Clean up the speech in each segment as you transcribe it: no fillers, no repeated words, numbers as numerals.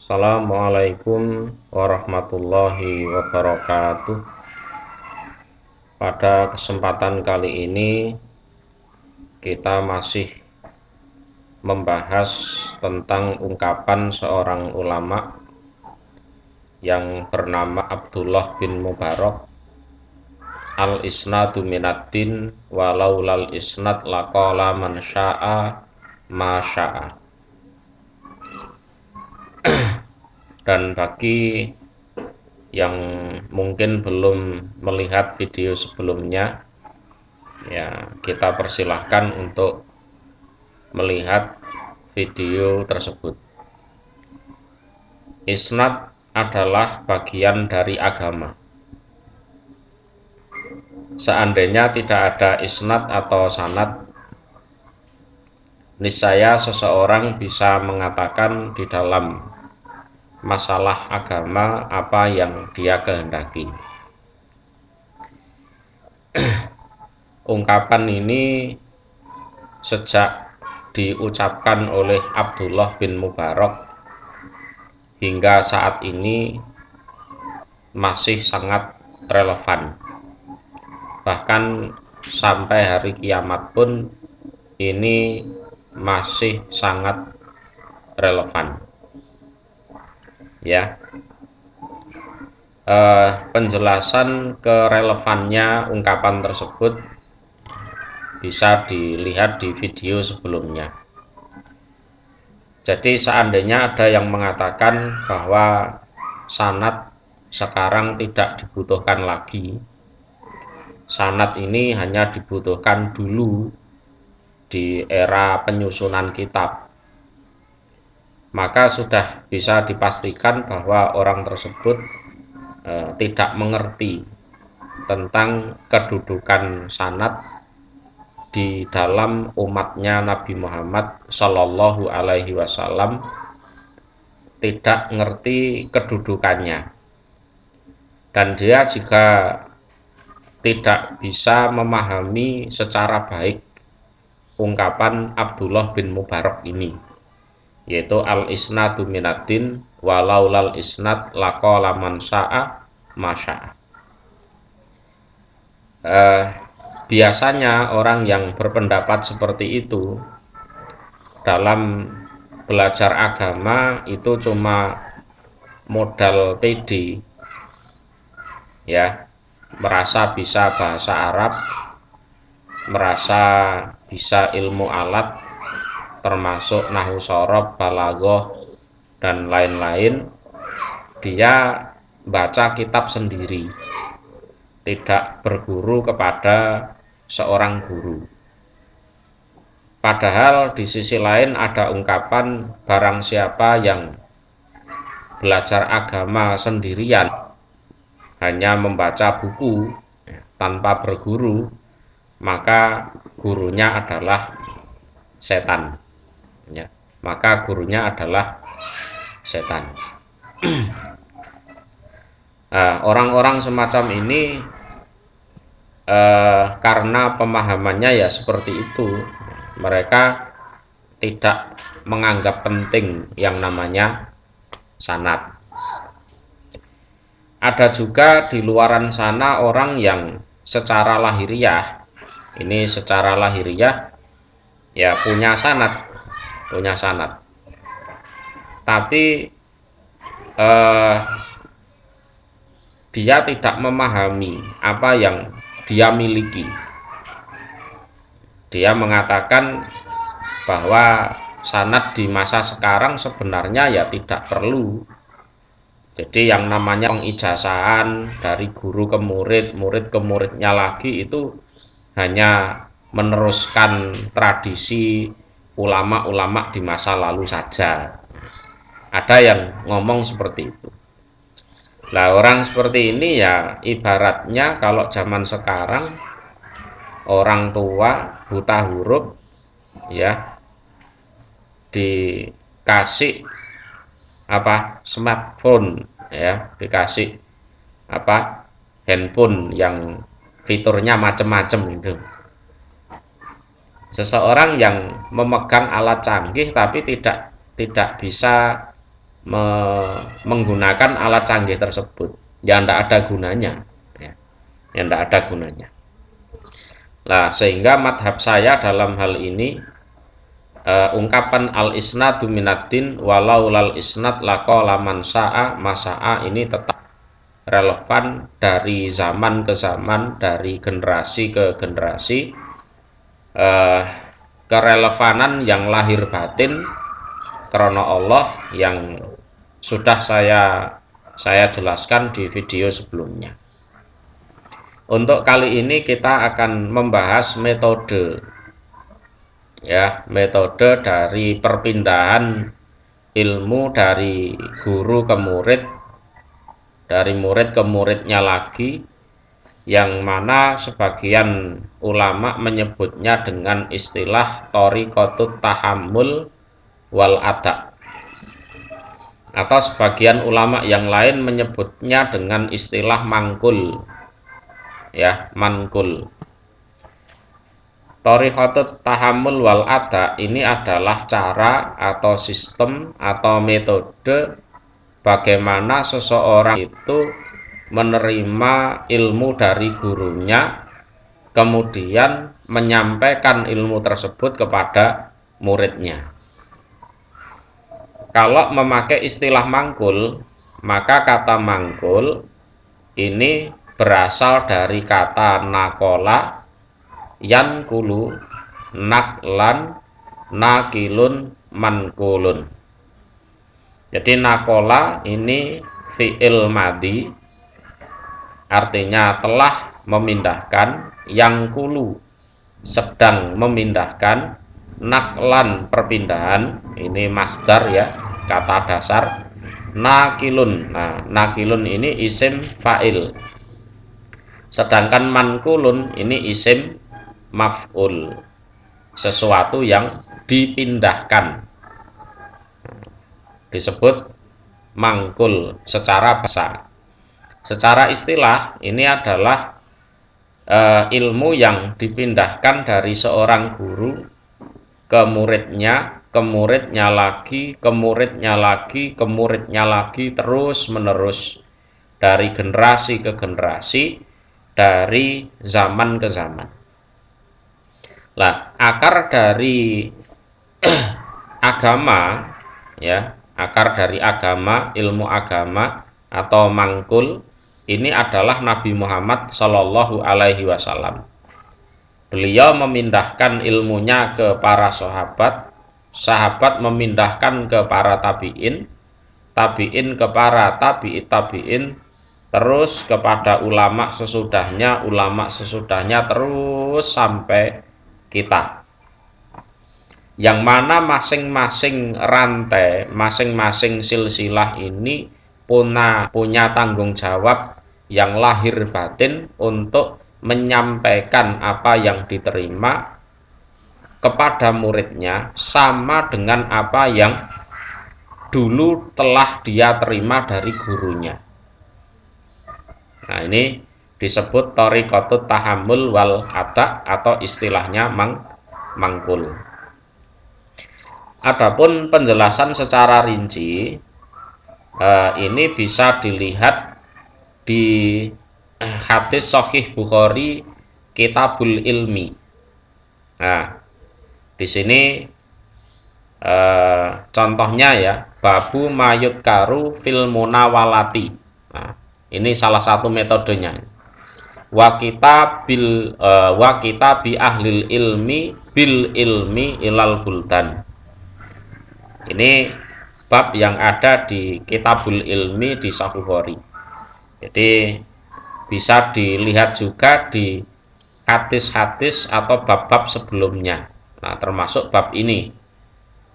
Assalamualaikum warahmatullahi wabarakatuh. Pada kesempatan kali ini kita masih membahas tentang ungkapan seorang ulama yang bernama Abdullah bin Mubarak, al-isnadu minaddin walaulal isnad laqala man syaa ma syaa. Dan bagi yang mungkin belum melihat video sebelumnya, ya kita persilahkan untuk melihat video tersebut. Isnad adalah bagian dari agama. Seandainya tidak ada isnad atau sanad, niscaya seseorang bisa mengatakan di dalam masalah agama apa yang dia kehendaki. Ungkapan ini sejak diucapkan oleh Abdullah bin Mubarak hingga saat ini masih sangat relevan. Bahkan sampai hari kiamat pun ini masih sangat relevan. Ya, penjelasan kerelevannya ungkapan tersebut bisa dilihat di video sebelumnya. Jadi seandainya ada yang mengatakan bahwa sanad sekarang tidak dibutuhkan lagi, sanad ini hanya dibutuhkan dulu di era penyusunan kitab, maka sudah bisa dipastikan bahwa orang tersebut tidak mengerti tentang kedudukan sanad di dalam umatnya Nabi Muhammad Shallallahu Alaihi Wasallam, tidak ngerti kedudukannya, dan dia jika tidak bisa memahami secara baik ungkapan Abdullah bin Mubarak ini, yaitu al-isnadu minaddin walaulal isnad laqala man syaa ma syaa. Biasanya orang yang berpendapat seperti itu dalam belajar agama itu cuma modal PD, ya, merasa bisa bahasa Arab, merasa bisa ilmu alat termasuk nahwu shorof, balaghah dan lain-lain. Dia baca kitab sendiri, tidak berguru kepada seorang guru. Padahal di sisi lain ada ungkapan barang siapa yang belajar agama sendirian, hanya membaca buku tanpa berguru, maka gurunya adalah setan, ya, maka gurunya adalah setan. Orang-orang semacam ini karena pemahamannya ya seperti itu, mereka tidak menganggap penting yang namanya sanad. Ada juga di luaran sana orang yang secara lahiriah, ya punya sanad, tapi dia tidak memahami apa yang dia miliki. Dia mengatakan bahwa sanad di masa sekarang sebenarnya ya tidak perlu. Jadi yang namanya pengijazahan dari guru ke murid, murid ke muridnya lagi, itu hanya meneruskan tradisi ulama-ulama di masa lalu saja. Ada yang ngomong seperti itu. Nah, orang seperti ini ya ibaratnya kalau zaman sekarang orang tua buta huruf, ya, dikasih smartphone, ya, dikasih handphone yang fiturnya macam-macam itu. Seseorang yang memegang alat canggih tapi tidak bisa menggunakan alat canggih tersebut. Ya tidak ada gunanya, ya tidak ada gunanya. Nah, sehingga madhab saya dalam hal ini ungkapan al-isnadu minaddin walau lal isnad laqala man sa'a masa'a ini tetap relevan dari zaman ke zaman, dari generasi ke generasi. Kerelevanan yang lahir batin karena Allah yang sudah saya jelaskan di video sebelumnya. Untuk kali ini kita akan membahas metode, ya, metode dari perpindahan ilmu dari guru ke murid, dari murid ke muridnya lagi, yang mana sebagian ulama menyebutnya dengan istilah thariqatut tahammul wal ada, atau sebagian ulama yang lain menyebutnya dengan istilah mangkul, ya, mankul. Thariqatut tahammul wal ada ini adalah cara atau sistem atau metode bagaimana seseorang itu menerima ilmu dari gurunya, kemudian menyampaikan ilmu tersebut kepada muridnya. Kalau memakai istilah mangkul, maka kata mangkul ini berasal dari kata nakola, yankulu, naklan, nakilun, mankulun. Jadi nakola ini fi'il madhi, artinya telah memindahkan, yankulu sedang memindahkan, naklan perpindahan, ini masdar ya, kata dasar, nakilun. Nah, nakilun ini isim fa'il, sedangkan mankulun ini isim maf'ul, sesuatu yang dipindahkan, disebut mangkul secara bahasa. Secara istilah ini adalah ilmu yang dipindahkan dari seorang guru ke muridnya, ke muridnya lagi, ke muridnya lagi, ke muridnya lagi, terus menerus dari generasi ke generasi, dari zaman ke zaman. Nah, akar dari agama, ya, akar dari agama, ilmu agama atau mangkul ini adalah Nabi Muhammad Shallallahu Alaihi Wasallam. Beliau memindahkan ilmunya ke para sahabat, sahabat memindahkan ke para tabi'in, tabi'in ke para tabi'it tabi'in, terus kepada ulama sesudahnya, terus sampai kita. Yang mana masing-masing rantai, masing-masing silsilah ini punya tanggung jawab yang lahir batin untuk menyampaikan apa yang diterima kepada muridnya sama dengan apa yang dulu telah dia terima dari gurunya. Nah, ini disebut thariqatut tahammul wal ada atau istilahnya mangkul. Adapun penjelasan secara rinci ini bisa dilihat di hadis Sahih Bukhari Kitabul Ilmi. Nah, di sini contohnya ya, babu mayut karu fil munawalati. Nah, ini salah satu metodenya. Wa kita bi ahlil ilmi bil ilmi ilal buldan. Ini bab yang ada di Kitabul Ilmi di Sahih Bukhari. Jadi bisa dilihat juga di hadis-hadis atau bab-bab sebelumnya. Nah, termasuk bab ini.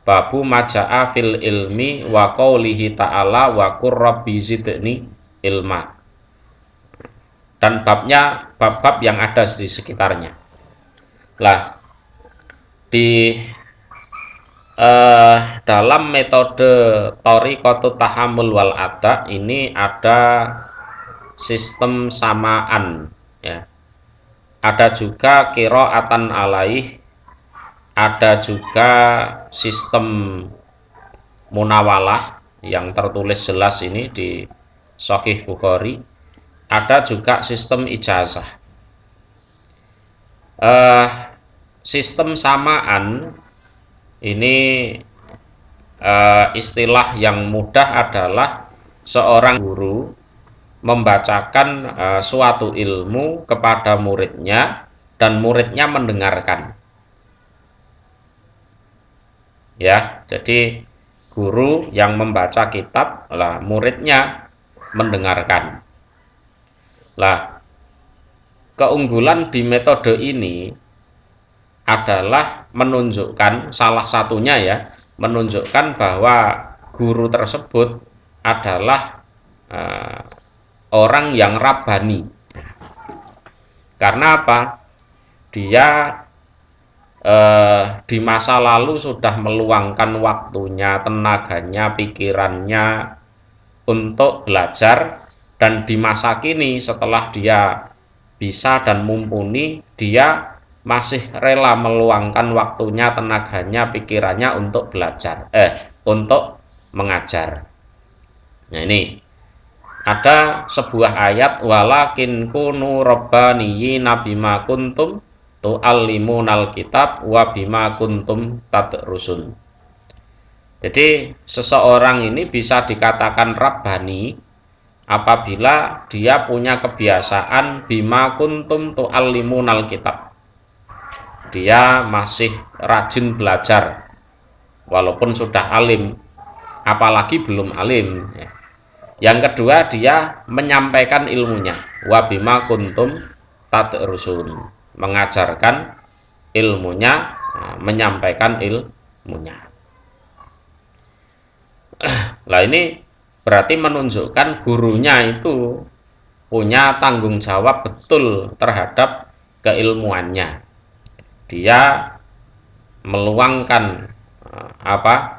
Babu maja'a fil ilmi wa qaulihi ta'ala wa qur rabbi zidni ilma. Dan babnya bab-bab yang ada di sekitarnya. Lah, di dalam metode thariqatut tahammul wal ada ini ada sistem samaan, ya. Ada juga qiraatan alaih, ada juga sistem munawalah, yang tertulis jelas ini di Sahih Bukhari. Ada juga sistem ijazah. Sistem samaan ini istilah yang mudah adalah seorang guru membacakan suatu ilmu kepada muridnya dan muridnya mendengarkan. Ya, jadi guru yang membaca kitab, lah muridnya mendengarkan. Lah, keunggulan di metode ini adalah menunjukkan, salah satunya ya, menunjukkan bahwa guru tersebut adalah orang yang rabbani. Karena apa? Dia di masa lalu sudah meluangkan waktunya, tenaganya, pikirannya untuk belajar, dan di masa kini setelah dia bisa dan mumpuni, dia masih rela meluangkan waktunya, tenaganya, pikirannya untuk belajar, untuk mengajar. Nah, ini ada sebuah ayat, walakin kunu rabbaniyina bima kuntum tu'allimunal kitab wa bima kuntum tadrusun. Jadi seseorang ini bisa dikatakan rabbani apabila dia punya kebiasaan bima kuntum tu'allimunal kitab. Dia masih rajin belajar walaupun sudah alim, apalagi belum alim ya. Yang kedua, dia menyampaikan ilmunya, wa bima kuntum tadrusun, mengajarkan ilmunya, menyampaikan ilmunya. Nah, ini berarti menunjukkan gurunya itu punya tanggung jawab betul terhadap keilmuannya. Dia meluangkan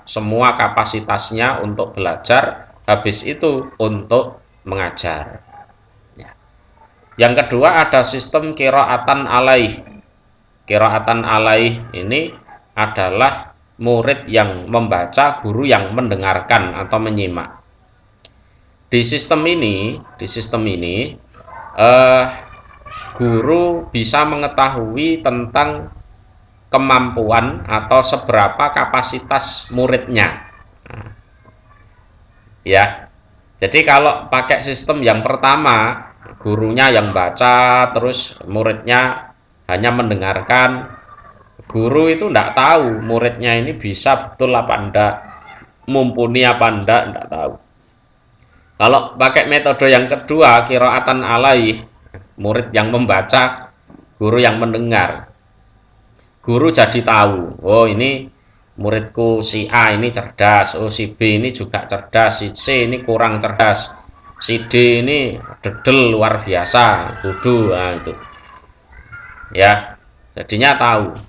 semua kapasitasnya untuk belajar, habis itu untuk mengajar. Yang kedua ada sistem qiraatan alaih. Qiraatan alaih ini adalah murid yang membaca, guru yang mendengarkan atau menyimak. Di sistem ini guru bisa mengetahui tentang kemampuan atau seberapa kapasitas muridnya. Ya. Jadi kalau pakai sistem yang pertama, gurunya yang baca terus muridnya hanya mendengarkan, guru itu tidak tahu muridnya ini bisa betul apa enggak, mumpuni apa enggak tahu. Kalau pakai metode yang kedua, qiraatan alaih, murid yang membaca, guru yang mendengar, guru jadi tahu, oh ini muridku si A ini cerdas, oh si B ini juga cerdas, si C ini kurang cerdas, si D ini dedel luar biasa, bodoh, nah itu. Ya, jadinya tahu.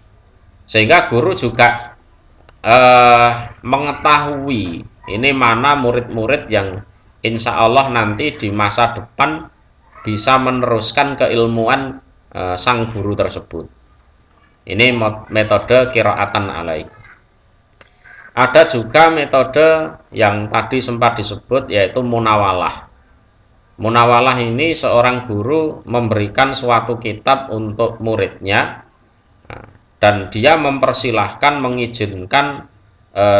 Sehingga guru juga mengetahui ini mana murid-murid yang insya Allah nanti di masa depan bisa meneruskan keilmuan sang guru tersebut. Ini metode qiraatan alaih. Ada juga metode yang tadi sempat disebut, yaitu munawalah. Munawalah ini seorang guru memberikan suatu kitab untuk muridnya, dan dia mempersilahkan, mengizinkan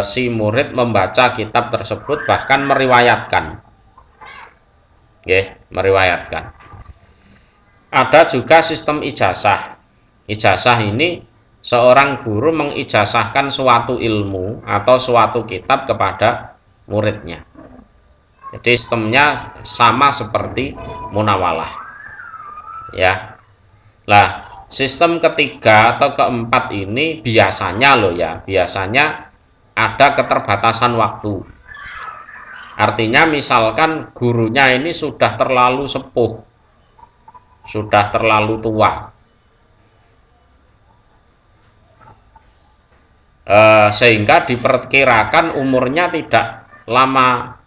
si murid membaca kitab tersebut, bahkan meriwayatkan. Meriwayatkan. Ada juga sistem ijazah. Ijazah ini seorang guru mengijazahkan suatu ilmu atau suatu kitab kepada muridnya. Jadi sistemnya sama seperti munawalah. Ya. Nah, sistem ketiga atau keempat ini biasanya biasanya ada keterbatasan waktu. Artinya misalkan gurunya ini sudah terlalu sepuh, sudah terlalu tua, sehingga diperkirakan umurnya tidak lama,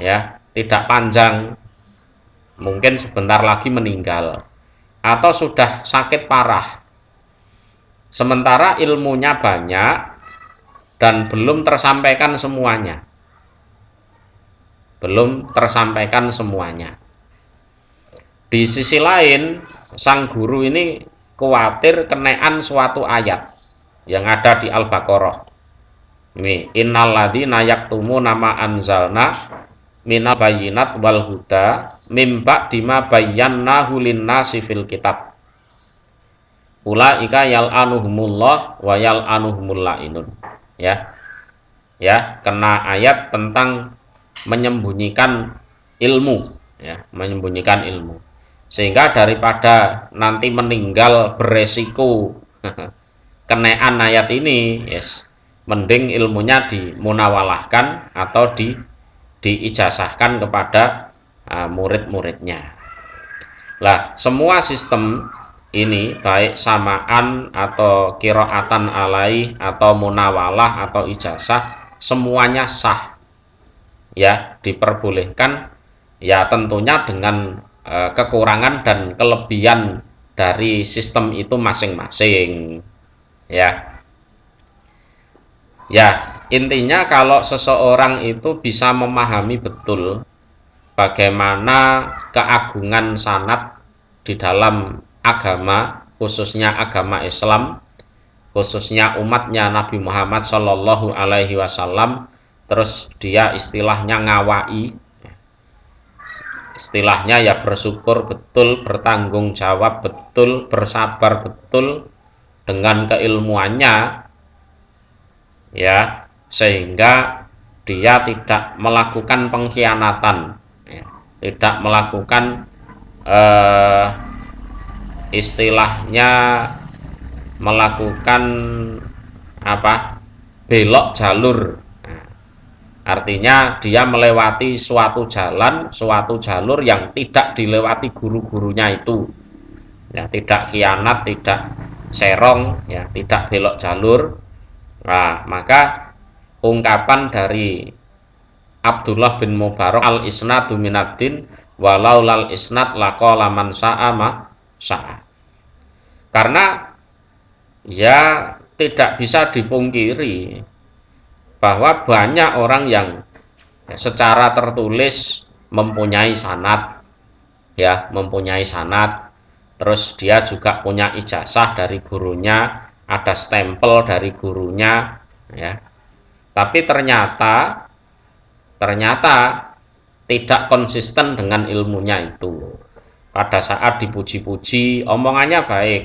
ya, tidak panjang, mungkin sebentar lagi meninggal, atau sudah sakit parah, sementara ilmunya banyak dan belum tersampaikan semuanya. belum tersampaikan semuanya. Di sisi lain, sang guru ini khawatir kenaan suatu ayat yang ada di Al-Baqarah. Ini innalladzina yaktumuna ma anzalna minal bayyinat wal huda mim ba'di ma bayyanahu lin-nasi fil kitab. Ulaika yal'anuhumullah wa yal'anuhumul la'inun. Ya. Ya, kena ayat tentang menyembunyikan ilmu, ya, menyembunyikan ilmu. Sehingga daripada nanti meninggal beresiko kenaan ayat ini, yes, mending ilmunya dimunawalahkan atau diijazahkan kepada murid-muridnya. Lah, semua sistem ini baik samaan atau qiraatan alai atau munawalah atau ijazah semuanya sah, ya, diperbolehkan, ya tentunya dengan kekurangan dan kelebihan dari sistem itu masing-masing, ya. Ya, intinya kalau seseorang itu bisa memahami betul bagaimana keagungan sanad di dalam agama, khususnya agama Islam, khususnya umatnya Nabi Muhammad Shallallahu Alaihi Wasallam, terus dia istilahnya ngawai, istilahnya ya bersyukur betul, bertanggung jawab betul, bersabar betul dengan keilmuannya, ya, sehingga dia tidak melakukan pengkhianatan, ya, tidak melakukan istilahnya melakukan belok jalur. Nah, artinya dia melewati suatu jalur yang tidak dilewati guru-gurunya itu, ya, tidak khianat, tidak serong, ya, tidak belok jalur. Nah, maka ungkapan dari Abdullah bin Mubarak, al-isnadu minaddin walau lal isnad laqala man sa'a ma sa'a. Karena ya tidak bisa dipungkiri bahwa banyak orang yang secara tertulis mempunyai sanad, ya, mempunyai sanad, terus dia juga punya ijazah dari gurunya, ada stempel dari gurunya, ya. Tapi ternyata tidak konsisten dengan ilmunya itu. Pada saat dipuji-puji, omongannya baik,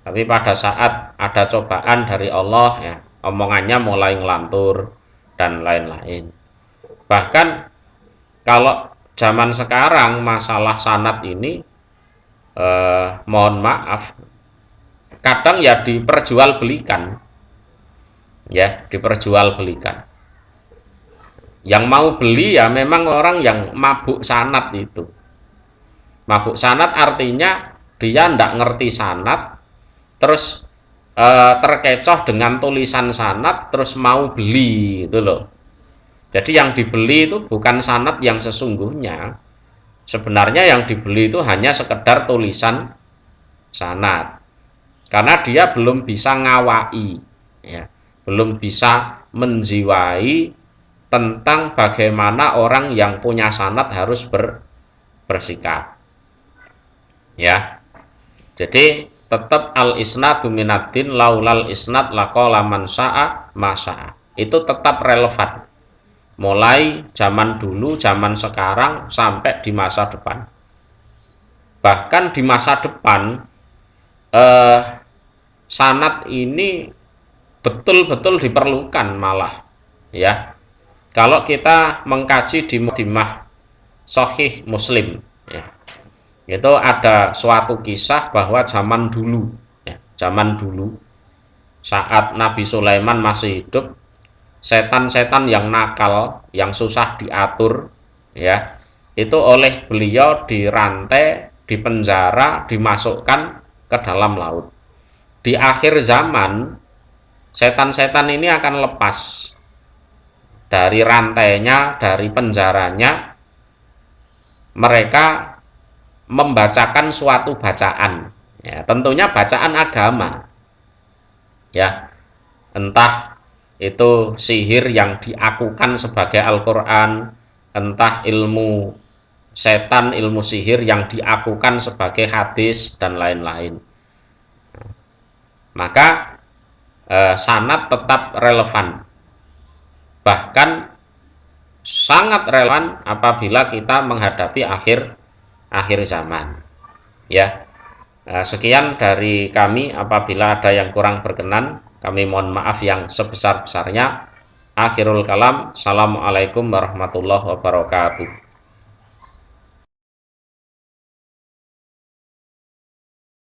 tapi pada saat ada cobaan dari Allah, ya, omongannya mulai ngelantur dan lain-lain. Bahkan kalau zaman sekarang masalah sanad ini, mohon maaf, kadang ya diperjualbelikan, ya, diperjualbelikan. Yang mau beli ya memang orang yang mabuk sanad itu. Mabuk sanad artinya dia ndak ngerti sanad, terus terkecoh dengan tulisan sanad, terus mau beli, itu loh. Jadi yang dibeli itu bukan sanad yang sesungguhnya. Sebenarnya yang dibeli itu hanya sekedar tulisan sanad. Karena dia belum bisa ngawai, ya, belum bisa menjiwai tentang bagaimana orang yang punya sanad harus bersikap, ya. Jadi tetap al-isnadu minaddin laulal isnad laqala man sa'a ma sa'a. Itu tetap relevan mulai zaman dulu, zaman sekarang, sampai di masa depan. Bahkan di masa depan sanad ini betul-betul diperlukan malah, ya. Kalau kita mengkaji di Muqaddimah Sahih Muslim, ya, itu ada suatu kisah bahwa zaman dulu, ya, zaman dulu saat Nabi Sulaiman masih hidup, setan-setan yang nakal, yang susah diatur, ya, itu oleh beliau dirantai, dipenjara, dimasukkan ke dalam laut. Di akhir zaman, setan-setan ini akan lepas dari rantainya, dari penjaranya. Mereka membacakan suatu bacaan, ya, tentunya bacaan agama, ya, entah itu sihir yang diakukan sebagai Al-Quran, entah ilmu setan, ilmu sihir yang diakukan sebagai hadis dan lain-lain. Maka sanad tetap relevan, bahkan sangat relevan apabila kita menghadapi akhir zaman. Ya, sekian dari kami. Apabila ada yang kurang berkenan, kami mohon maaf yang sebesar-besarnya. Akhirul kalam, assalamualaikum warahmatullahi wabarakatuh.